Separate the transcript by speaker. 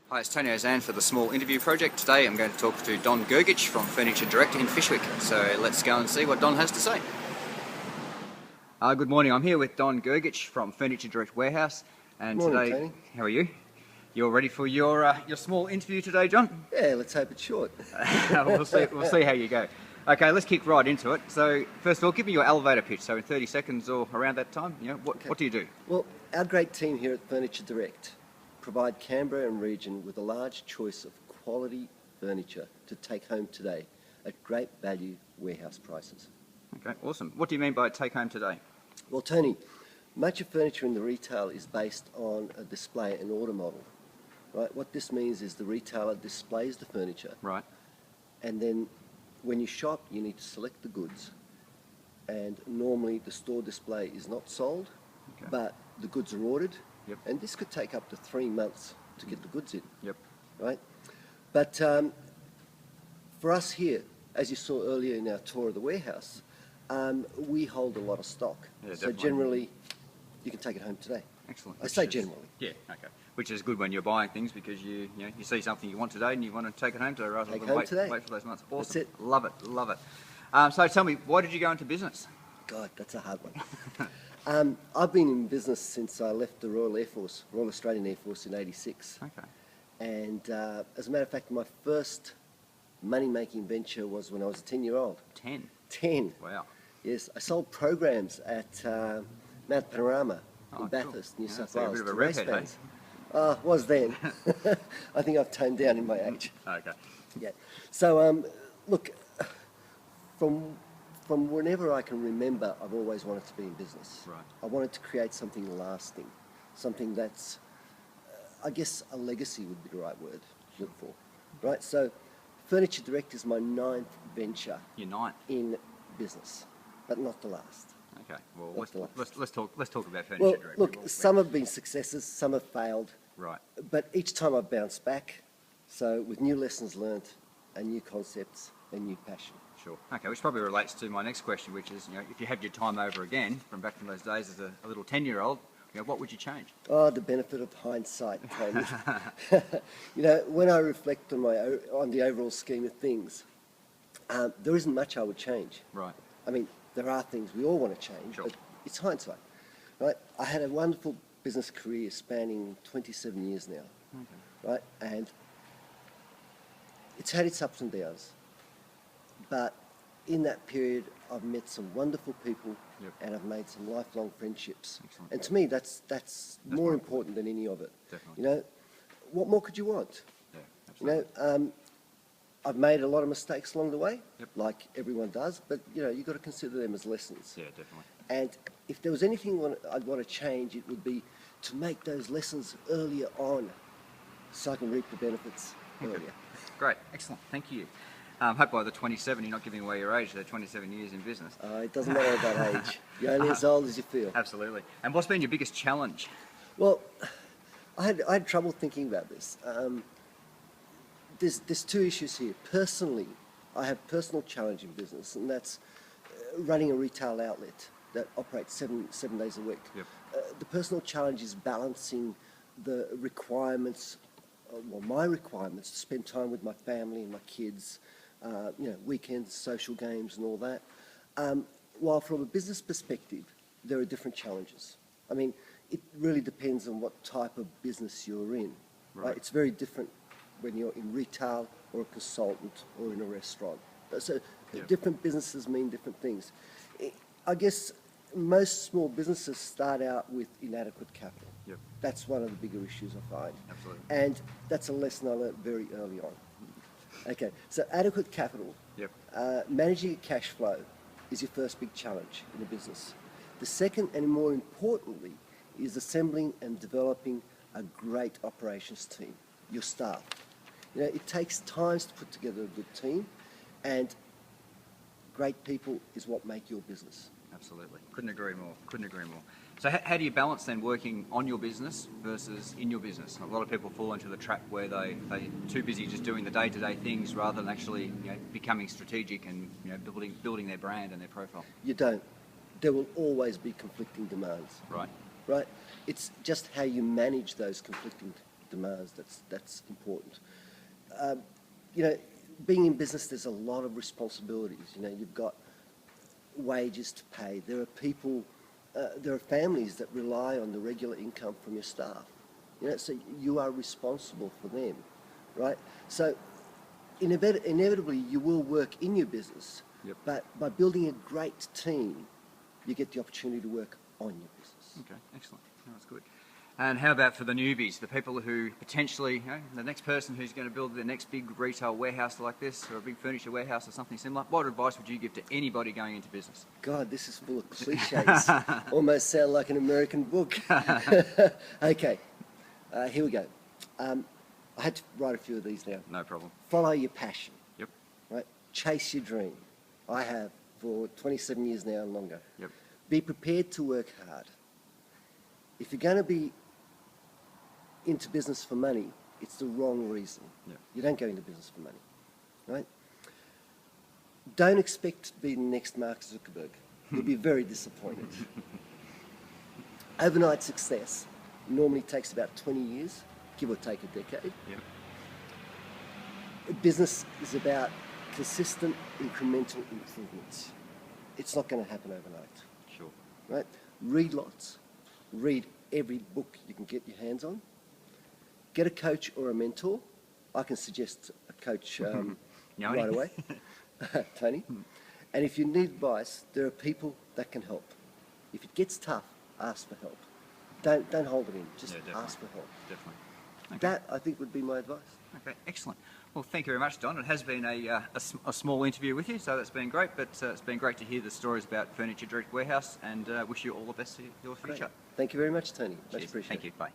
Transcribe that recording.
Speaker 1: Hi, it's Tony Ozan for the Small Interview Project. Today I'm going to talk to Don Grgic from Furniture Direct in Fyshwick. So let's go and see what Don has to say. Good morning, I'm here with Don Grgic from Furniture Direct Warehouse. And
Speaker 2: Morning,
Speaker 1: today,
Speaker 2: Tony.
Speaker 1: How are you? You're ready for your small interview today, John?
Speaker 2: Yeah, let's hope it's short.
Speaker 1: We'll see how you go. Okay, let's kick right into it. So first of all, give me your elevator pitch. So in 30 seconds or around that time, what do you do?
Speaker 2: Well, our great team here at Furniture Direct provide Canberra and region with a large choice of quality furniture to take home today at great value warehouse prices.
Speaker 1: Okay, awesome. What do you mean by take home today?
Speaker 2: Well, Tony, much of furniture in the retail is based on a display and order model. Right? What this means is the retailer displays the furniture,
Speaker 1: Right.
Speaker 2: and then when you shop, you need to select the goods. And normally the store display is not sold,
Speaker 1: Okay.
Speaker 2: but the goods are ordered.
Speaker 1: Yep.
Speaker 2: And this could take up to 3 months to get the goods in.
Speaker 1: Yep.
Speaker 2: Right? But for us here, as you saw earlier in our tour of the warehouse, we hold a lot of stock.
Speaker 1: Yeah,
Speaker 2: so
Speaker 1: definitely.
Speaker 2: generally, you can take it home today.
Speaker 1: Excellent.
Speaker 2: I say generally.
Speaker 1: Yeah, okay. Which is good when you're buying things because you see something you want today and you want to take it home today rather than wait for those months. Awesome.
Speaker 2: That's it.
Speaker 1: Love it. So tell me, why did you go into business?
Speaker 2: God, that's a hard one. I've been in business since I left the Royal Australian Air Force in '86.
Speaker 1: Okay.
Speaker 2: And as a matter of fact, my first money-making venture was when I was a 10-year-old.
Speaker 1: 10.
Speaker 2: 10.
Speaker 1: Wow.
Speaker 2: Yes, I sold programs at Mount Panorama in Bathurst, New South
Speaker 1: so you're a
Speaker 2: Wales.
Speaker 1: bit of a
Speaker 2: to race
Speaker 1: redhead,
Speaker 2: fans. Was then. I think I've toned down in my age.
Speaker 1: Okay.
Speaker 2: Yeah. So, look, from whenever I can remember, I've always wanted to be in business.
Speaker 1: Right.
Speaker 2: I wanted to create something lasting, something that's, I guess, a legacy would be the right word to look for. Right. So, Furniture Direct is my 9th venture.
Speaker 1: You're 9.
Speaker 2: In business, but not the last.
Speaker 1: Okay. Well, let's talk about Furniture
Speaker 2: Well,
Speaker 1: Direct.
Speaker 2: look, some have been successes, some have failed.
Speaker 1: Right.
Speaker 2: But each time I've bounced back, so with new lessons learnt and new concepts and new passion.
Speaker 1: Sure. Okay, which probably relates to my next question, which is, if you had your time over again, from back from those days as a little 10-year-old, what would you change?
Speaker 2: Oh, the benefit of hindsight, Tony. When I reflect on the overall scheme of things, there isn't much I would change.
Speaker 1: Right.
Speaker 2: I mean, there are things we all want to change,
Speaker 1: Sure.
Speaker 2: but it's hindsight. Right? I had a wonderful business career spanning 27 years now. Okay. Right? And it's had its ups and downs. But in that period, I've met some wonderful people.
Speaker 1: Yep.
Speaker 2: And I've made some lifelong friendships.
Speaker 1: Excellent.
Speaker 2: And to me, that's more important than any of it.
Speaker 1: Definitely.
Speaker 2: What more could you want?
Speaker 1: Yeah, absolutely.
Speaker 2: I've made a lot of mistakes along the way,
Speaker 1: Yep.
Speaker 2: like everyone does, but you've got to consider them as lessons.
Speaker 1: Yeah, definitely.
Speaker 2: And if there was anything I'd want to change, it would be to make those lessons earlier on so I can reap the benefits earlier.
Speaker 1: Great, excellent, thank you. Hope by the 27 you're not giving away your age, they're 27 years in business.
Speaker 2: It doesn't matter about age. You're only as old as you feel.
Speaker 1: Absolutely. And what's been your biggest challenge?
Speaker 2: Well, I had trouble thinking about this. There's 2 issues here. Personally, I have personal challenge in business, and that's running a retail outlet that operates seven days a week.
Speaker 1: Yep.
Speaker 2: The personal challenge is balancing the requirements, my requirements to spend time with my family and my kids, weekends, social games and all that. While from a business perspective, there are different challenges. I mean, it really depends on what type of business you're in. Right? It's very different when you're in retail or a consultant or in a restaurant. So different businesses mean different things. I guess most small businesses start out with inadequate capital.
Speaker 1: Yep.
Speaker 2: That's one of the bigger issues I find.
Speaker 1: Absolutely.
Speaker 2: And that's a lesson I learned very early on. Okay, so adequate capital,
Speaker 1: Yep.
Speaker 2: Managing a cash flow is your first big challenge in a business. The second, and more importantly, is assembling and developing a great operations team, your staff. It takes time to put together a good team, and great people is what make your business.
Speaker 1: Absolutely. Couldn't agree more. So how do you balance then working on your business versus in your business? A lot of people fall into the trap where they're too busy just doing the day-to-day things rather than actually becoming strategic and building their brand and their profile.
Speaker 2: You don't. There will always be conflicting demands.
Speaker 1: Right.
Speaker 2: Right? It's just how you manage those conflicting demands. That's important. You know, being in business, there's a lot of responsibilities. You know, you've got wages to pay. There are people, there are families that rely on the regular income from your staff. You know, so you are responsible for them, right? So inevitably you will work in your business,
Speaker 1: Yep.
Speaker 2: but by building a great team, you get the opportunity to work on your business.
Speaker 1: Okay, excellent. No, that's good. And how about for the newbies, the people who potentially, you know, the next person who's going to build the next big retail warehouse like this, or a big furniture warehouse or something similar? What advice would you give to anybody going into business?
Speaker 2: God, this is full of cliches. Almost sound like an American book. Okay, here we go. I had to write a few of these now.
Speaker 1: No problem.
Speaker 2: Follow your passion.
Speaker 1: Yep.
Speaker 2: Right? Chase your dream. I have for 27 years now and longer.
Speaker 1: Yep.
Speaker 2: Be prepared to work hard. If you're going to be into business for money, it's the wrong reason.
Speaker 1: Yep.
Speaker 2: You don't go into business for money, right? Don't expect to be the next Mark Zuckerberg. You'll be very disappointed. Overnight success normally takes about 20 years, give or take a decade.
Speaker 1: Yep.
Speaker 2: Business is about consistent incremental improvements. It's not going to happen overnight,
Speaker 1: Sure.
Speaker 2: right? Read lots. Read every book you can get your hands on. Get a coach or a mentor. I can suggest a coach right away, Tony. And if you need advice, there are people that can help. If it gets tough, ask for help. Don't hold it in. Just ask for help.
Speaker 1: Definitely. Okay.
Speaker 2: That, I think, would be my advice.
Speaker 1: Okay, excellent. Well, thank you very much, Don. It has been a small interview with you, so that's been great, but it's been great to hear the stories about Furniture Direct Warehouse, and wish you all the best for your future.
Speaker 2: Great. Thank you very much, Tony. Much
Speaker 1: Cheers.
Speaker 2: appreciated.
Speaker 1: Thank you. Bye.